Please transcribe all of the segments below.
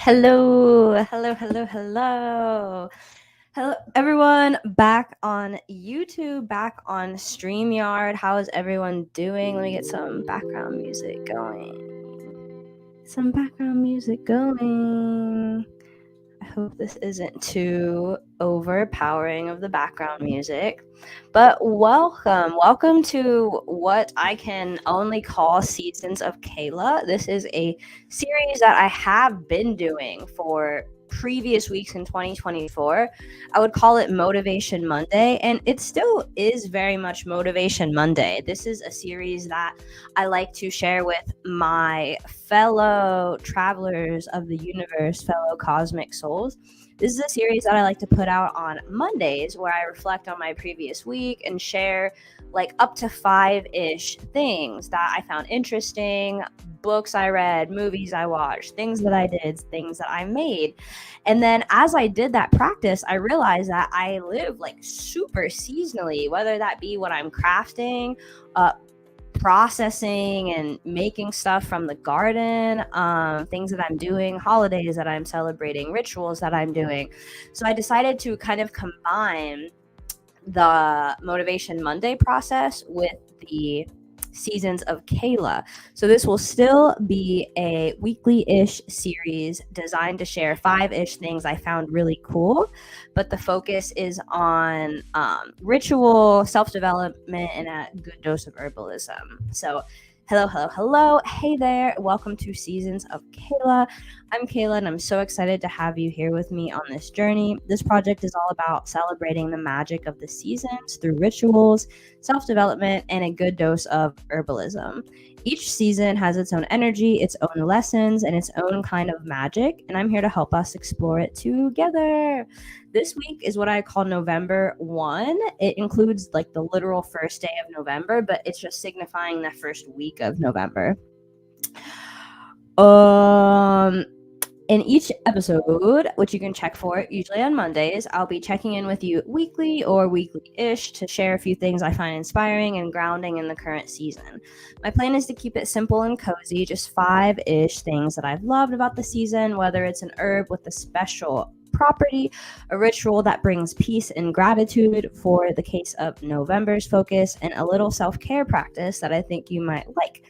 Hello. Hello, everyone. Back on YouTube, back on StreamYard. How is everyone doing? Let me get some background music going. I hope this isn't too overpowering of the background music. But welcome to what I can only call Seasons of Kayla. This is a series that I have been doing for previous weeks in 2024. I would call it Motivation Monday, and it still is very much Motivation Monday. This is a series that I like to share with my fellow travelers of the universe, fellow cosmic souls. This is a series that I like to put out on Mondays where I reflect on my previous week and share like up to 5-ish things that I found interesting, books I read, movies I watched, things that I did, things that I made. And then as I did that practice, I realized that I live like super seasonally, whether that be when I'm crafting, processing and making stuff from the garden, things that I'm doing, holidays that I'm celebrating, rituals that I'm doing. So I decided to kind of combine the Motivation Monday process with the Seasons of Kayla. So this will still be a weekly-ish series designed to share 5-ish things I found really cool, but the focus is on ritual, self-development, and a good dose of herbalism. So hello. Hey there. Welcome to Seasons of Kayla. I'm Kayla, and I'm so excited to have you here with me on this journey. This project is all about celebrating the magic of the seasons through rituals, self-development, and a good dose of herbalism. Each season has its own energy, its own lessons, and its own kind of magic, and I'm here to help us explore it together. This week is what I call November 1. It includes like the literal first day of November, but it's just signifying the first week of November. In each episode, which you can check for usually on Mondays, I'll be checking in with you weekly or weekly-ish to share a few things I find inspiring and grounding in the current season. My plan is to keep it simple and cozy, just 5-ish things that I've loved about the season, whether it's an herb with a special property, a ritual that brings peace and gratitude for the case of November's focus, and a little self-care practice that I think you might like.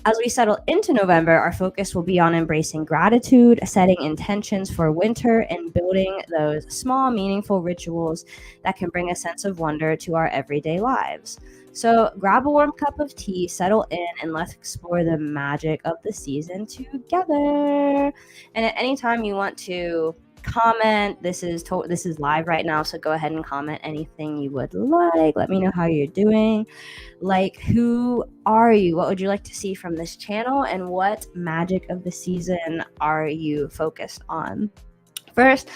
As we settle into November, our focus will be on embracing gratitude, setting intentions for winter, and building those small, meaningful rituals that can bring a sense of wonder to our everyday lives. So grab a warm cup of tea, settle in, and let's explore the magic of the season together. And at any time you want to comment, this is live right now, so go ahead and comment anything you would like. Let me know how you're doing. Like, who are you? What would you like to see from this channel? And what magic of the season are you focused on? First,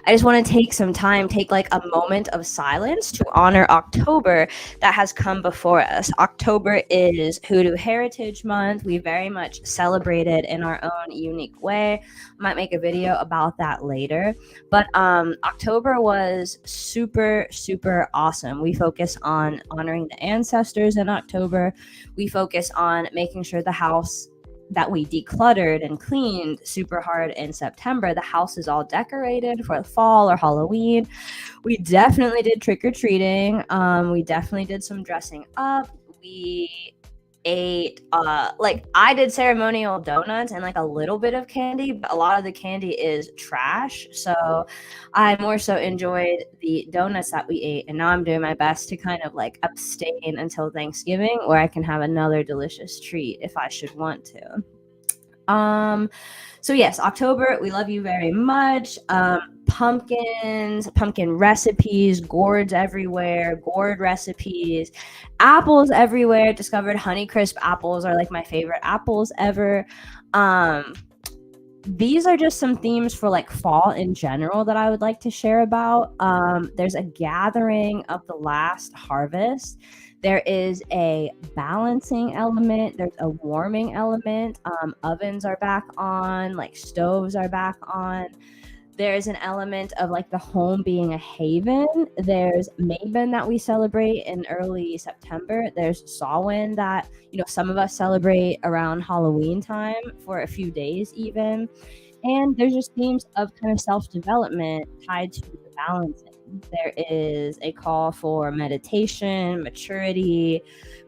I just want to take like a moment of silence to honor October that has come before us. October is Hoodoo Heritage Month. We very much celebrate it in our own unique way. I might make a video about that later. But October was super, super awesome. We focus on honoring the ancestors in October. We focus on making sure the house that we decluttered and cleaned super hard in September. The house is all decorated for fall or Halloween. We definitely did trick-or-treating. We definitely did some dressing up. We ate like I did ceremonial donuts and like a little bit of candy, but a lot of the candy is trash. So I more so enjoyed the donuts that we ate, and now I'm doing my best to kind of like abstain until Thanksgiving, where I can have another delicious treat if I should want to. So yes, October, we love you very much. Pumpkins, pumpkin recipes, gourds everywhere, gourd recipes, apples everywhere. Discovered Honeycrisp apples are like my favorite apples ever. These are just some themes for like fall in general that I would like to share about. There's a gathering of the last harvest. There is a balancing element. There's a warming element. Ovens are back on, like stoves are back on. There's an element of like the home being a haven. There's Mabon that we celebrate in early September. There's Samhain that, some of us celebrate around Halloween time for a few days even. And there's just themes of kind of self-development tied to the balancing. There is a call for meditation, maturity,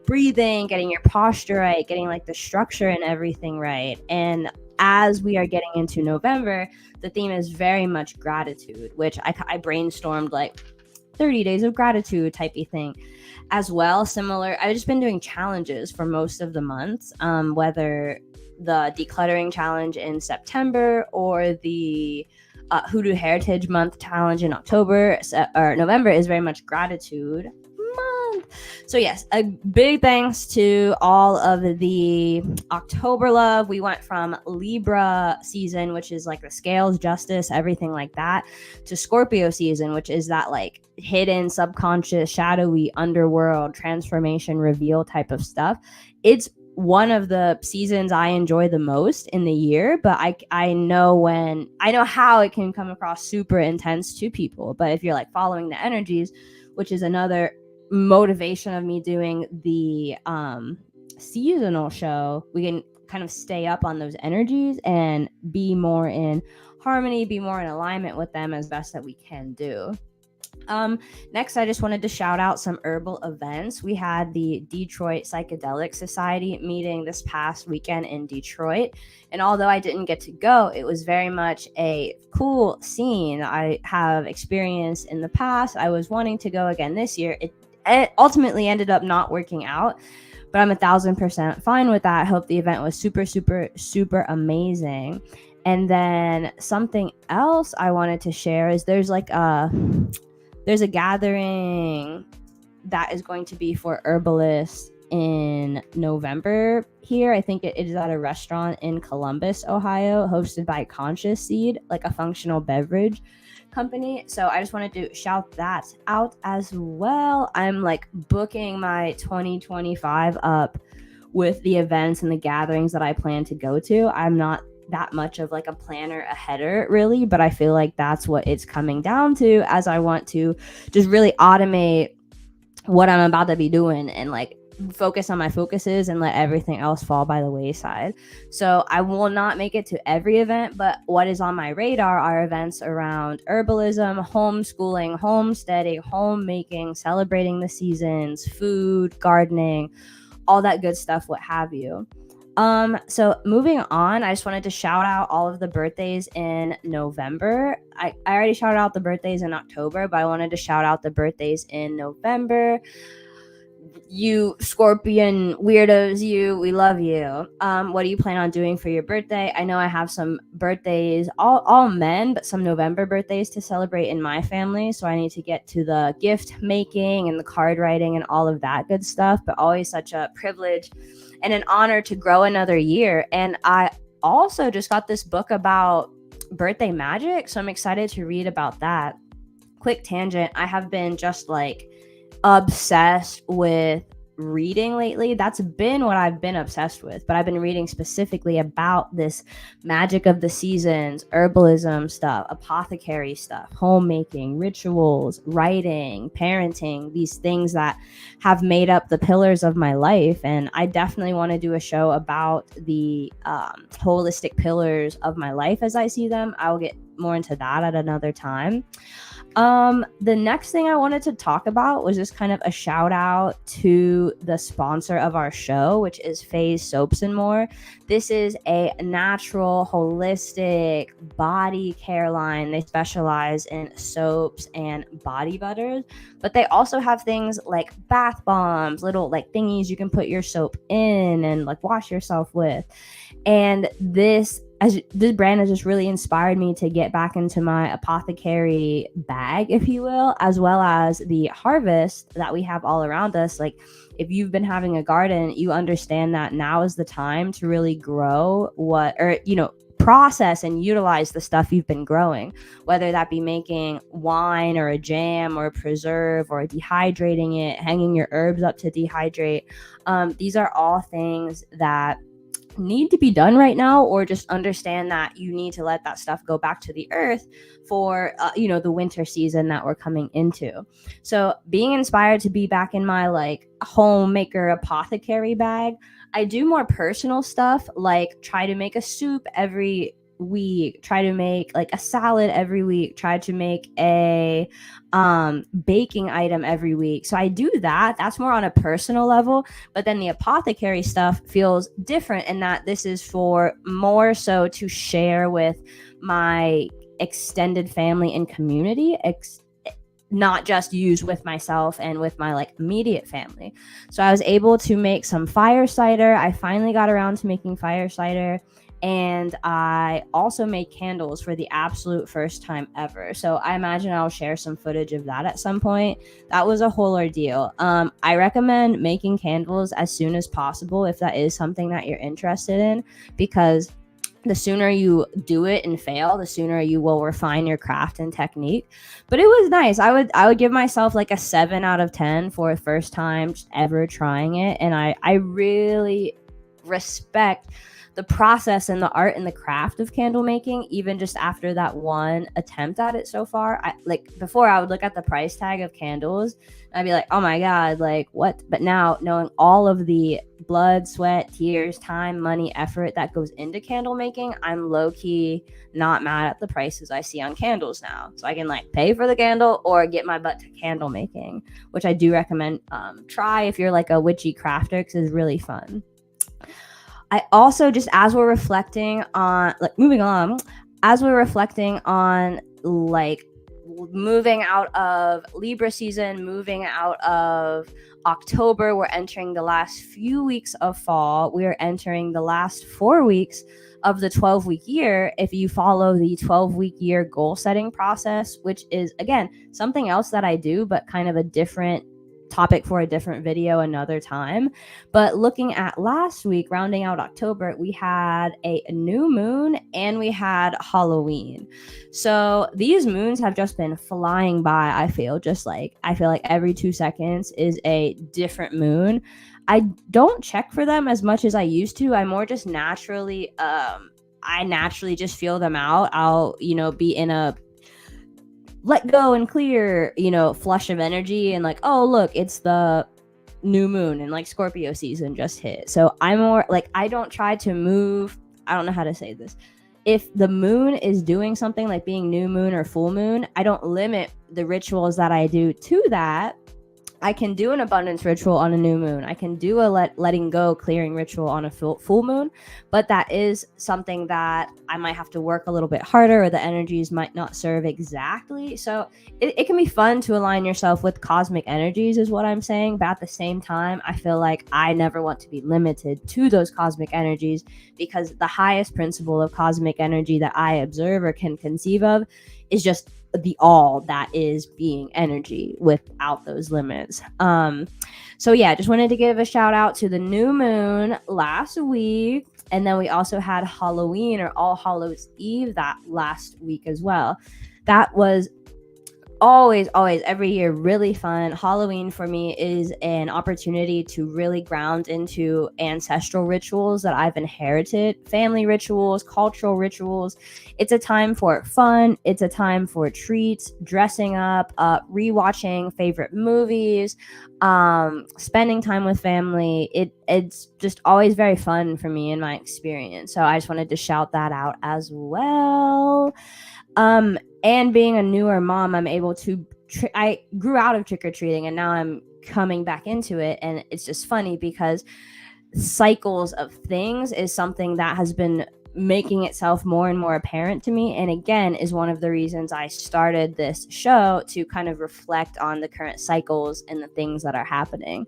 breathing, getting your posture right, getting like the structure and everything right. And as we are getting into November, the theme is very much gratitude, which I brainstormed like 30 days of gratitude type of thing as well. Similar, I've just been doing challenges for most of the months, whether the decluttering challenge in September or the Hoodoo Heritage Month challenge in October or November is very much gratitude month. So yes, a big thanks to all of the October love. We went from Libra season, which is like the scales, justice, everything like that, to Scorpio season, which is that like hidden, subconscious, shadowy, underworld, transformation, reveal type of stuff. It's one of the seasons I enjoy the most in the year, but I know how it can come across super intense to people. But if you're like following the energies, which is another motivation of me doing the seasonal show, we can kind of stay up on those energies and be more in harmony, be more in alignment with them as best that we can do. Next, I just wanted to shout out some herbal events. We had the Detroit Psychedelic Society meeting this past weekend in Detroit. And although I didn't get to go, it was very much a cool scene I have experienced in the past. I was wanting to go again this year. It ultimately ended up not working out, but I'm 1,000% fine with that. I hope the event was super, super, super amazing. And then something else I wanted to share is there's a gathering that is going to be for herbalists in November here. I think it is at a restaurant in Columbus, Ohio, hosted by Conscious Seed, like a functional beverage company. So I just wanted to shout that out as well. I'm like booking my 2025 up with the events and the gatherings that I plan to go to. I'm not that much of like a planner, a header really, but I feel like that's what it's coming down to, as I want to just really automate what I'm about to be doing and like focus on my focuses and let everything else fall by the wayside. So I will not make it to every event, but what is on my radar are events around herbalism, homeschooling, homesteading, homemaking, celebrating the seasons, food, gardening, all that good stuff, what have you. So moving on, I just wanted to shout out all of the birthdays in November. I already shouted out the birthdays in October, but I wanted to shout out the birthdays in November. You Scorpion weirdos, we love you. What do you plan on doing for your birthday? I know I have some birthdays, all men, but some November birthdays to celebrate in my family. So I need to get to the gift making and the card writing and all of that good stuff. But always such a privilege and an honor to grow another year. And I also just got this book about birthday magic, so I'm excited to read about that. Quick tangent, I have been just like obsessed with reading lately. That's been what I've been obsessed with, but I've been reading specifically about this magic of the seasons, herbalism stuff, apothecary stuff, homemaking, rituals, writing, parenting, these things that have made up the pillars of my life. And I definitely want to do a show about the holistic pillars of my life as I see them. I'll get more into that at another time. The next thing I wanted to talk about was just kind of a shout out to the sponsor of our show, which is Faye's Soaps and More. This is a natural, holistic body care line. They specialize in soaps and body butters, but they also have things like bath bombs, little like thingies you can put your soap in and like wash yourself with. And this brand has just really inspired me to get back into my apothecary bag, if you will, as well as the harvest that we have all around us. Like if you've been having a garden, you understand that now is the time to really grow process and utilize the stuff you've been growing, whether that be making wine or a jam or a preserve or dehydrating it, hanging your herbs up to dehydrate. These are all things that need to be done right now, or just understand that you need to let that stuff go back to the earth for the winter season that we're coming into. So being inspired to be back in my like homemaker apothecary bag. I do more personal stuff, like try to make a soup every week, try to make like a salad every week, try to make a baking item every week. So I do that. That's more on a personal level. But then the apothecary stuff feels different in that this is for more so to share with my extended family and community, not just use with myself and with my like immediate family. So I was able to make some fire cider. I finally got around to making fire cider. And I also made candles for the absolute first time ever. So I imagine I'll share some footage of that at some point. That was a whole ordeal. I recommend making candles as soon as possible if that is something that you're interested in, because the sooner you do it and fail, the sooner you will refine your craft and technique. But it was nice. I would give myself like a 7 out of 10 for a first time ever trying it. And I really respect the process and the art and the craft of candle making, even just after that one attempt at it so far. Before, I would look at the price tag of candles and I'd be like, oh my God, like what? But now, knowing all of the blood, sweat, tears, time, money, effort that goes into candle making, I'm low-key not mad at the prices I see on candles now. So I can like pay for the candle or get my butt to candle making, which I do recommend try if you're like a witchy crafter, because it's really fun. I also, just as we're reflecting on, like, moving on, as we're reflecting on, like, moving out of Libra season, moving out of October, we're entering the last few weeks of fall. We are entering the last 4 weeks of the 12-week year. If you follow the 12-week year goal setting process, which is, again, something else that I do, but kind of a different topic for a different video another time. But looking at last week, rounding out October, we had a new moon and we had Halloween. So these moons have just been flying by. I feel like every 2 seconds is a different moon. I don't check for them as much as I used to. I more just naturally just feel them out. I'll, be in a let go and clear, flush of energy, and like, oh, look, it's the new moon and like Scorpio season just hit. So I'm more like, I don't try to move. I don't know how to say this. If the moon is doing something like being new moon or full moon, I don't limit the rituals that I do to that. I can do an abundance ritual on a new moon. I can do a letting go, clearing ritual on a full moon, but that is something that I might have to work a little bit harder, or the energies might not serve exactly. So it can be fun to align yourself with cosmic energies is what I'm saying. But at the same time, I feel like I never want to be limited to those cosmic energies, because the highest principle of cosmic energy that I observe or can conceive of is just the all that is being energy without those limits. So yeah, just wanted to give a shout out to the new moon last week. And then we also had Halloween, or All Hallows Eve, that last week as well. That was always every year really fun. Halloween for me is an opportunity to really ground into ancestral rituals that I've inherited, family rituals, cultural rituals. It's a time for fun. It's a time for treats, dressing up, rewatching favorite movies, spending time with family. It's just always very fun for me in my experience. So I just wanted to shout that out as well. And being a newer mom, I'm able to, I grew out of trick-or-treating and now I'm coming back into it. And it's just funny because cycles of things is something that has been making itself more and more apparent to me. And again, is one of the reasons I started this show, to kind of reflect on the current cycles and the things that are happening.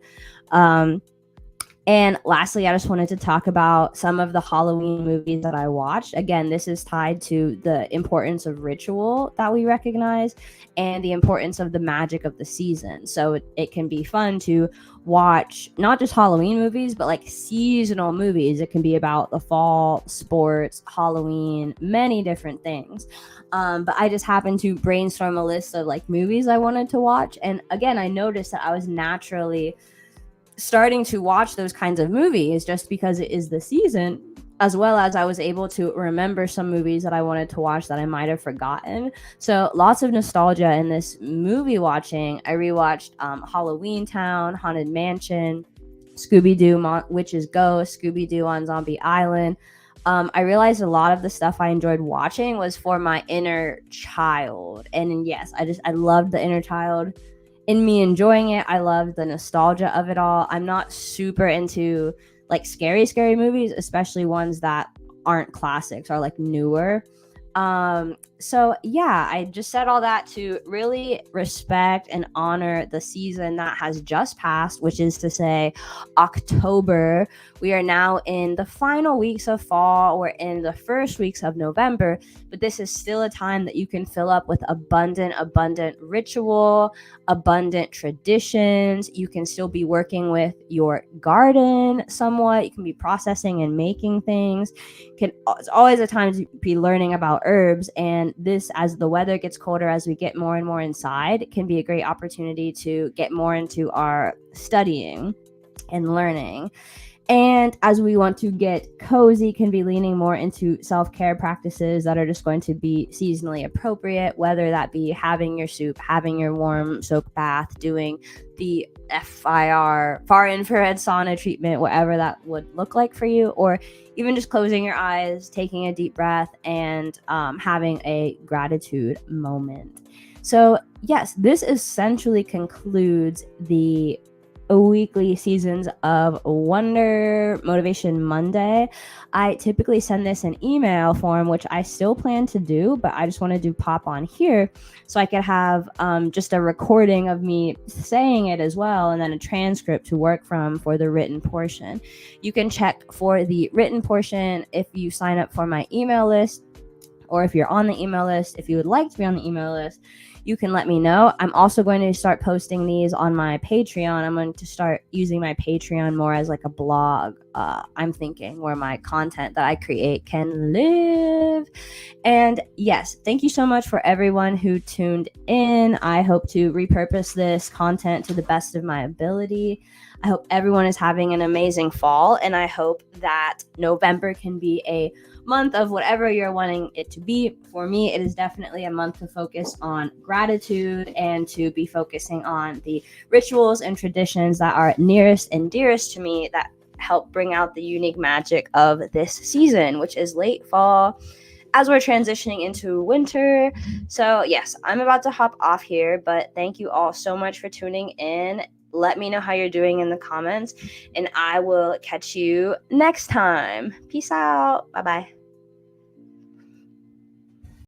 And lastly, I just wanted to talk about some of the Halloween movies that I watched. Again, this is tied to the importance of ritual that we recognize and the importance of the magic of the season. So it can be fun to watch not just Halloween movies, but like seasonal movies. It can be about the fall, sports, Halloween, many different things. But I just happened to brainstorm a list of like movies I wanted to watch. And again, I noticed that I was naturally starting to watch those kinds of movies just because it is the season, as well as I was able to remember some movies that I wanted to watch that I might have forgotten. So lots of nostalgia in this movie watching. I rewatched Halloween Town, Haunted Mansion, Scooby-Doo, Witch's Ghost, Scooby-Doo on Zombie Island. I realized a lot of the stuff I enjoyed watching was for my inner child. And yes, I loved the inner child in me enjoying it. I loved the nostalgia of it all. I'm not super into like scary movies, especially ones that aren't classics or like newer. So yeah, I just said all that to really respect and honor the season that has just passed, which is to say October. We are now in the final weeks of fall. We're in the first weeks of November, but this is still a time that you can fill up with abundant ritual, abundant traditions. You can still be working with your garden somewhat. You can be processing and making things. It's always a time to be learning about herbs, and this, as the weather gets colder, as we get more and more inside, can be a great opportunity to get more into our studying and learning. And as we want to get cozy, can be leaning more into self-care practices that are just going to be seasonally appropriate, whether that be having your soup, having your warm soak bath, doing the FIR, far infrared sauna treatment, whatever that would look like for you, or even just closing your eyes, taking a deep breath, and having a gratitude moment. So yes, this essentially concludes the weekly Seasons of Wonder Motivation Monday. I typically send this in email form, which I still plan to do, but I just wanted to pop on here so I could have just a recording of me saying it as well, and then a transcript to work from for the written portion. You can check for the written portion if you sign up for my email list, or if you're on the email list. If you would like to be on the email list, you can let me know. I'm also going to start posting these on my Patreon. I'm going to start using my Patreon more as like a blog, I'm thinking, where my content that I create can live. And yes, thank you so much for everyone who tuned in. I hope to repurpose this content to the best of my ability. I hope everyone is having an amazing fall, and I hope that November can be a month of whatever you're wanting it to be. For me, it is definitely a month to focus on gratitude and to be focusing on the rituals and traditions that are nearest and dearest to me, that help bring out the unique magic of this season, which is late fall as we're transitioning into winter. So yes, I'm about to hop off here, but thank you all so much for tuning in. Let me know how you're doing in the comments, and I will catch you next time. Peace out. Bye-bye.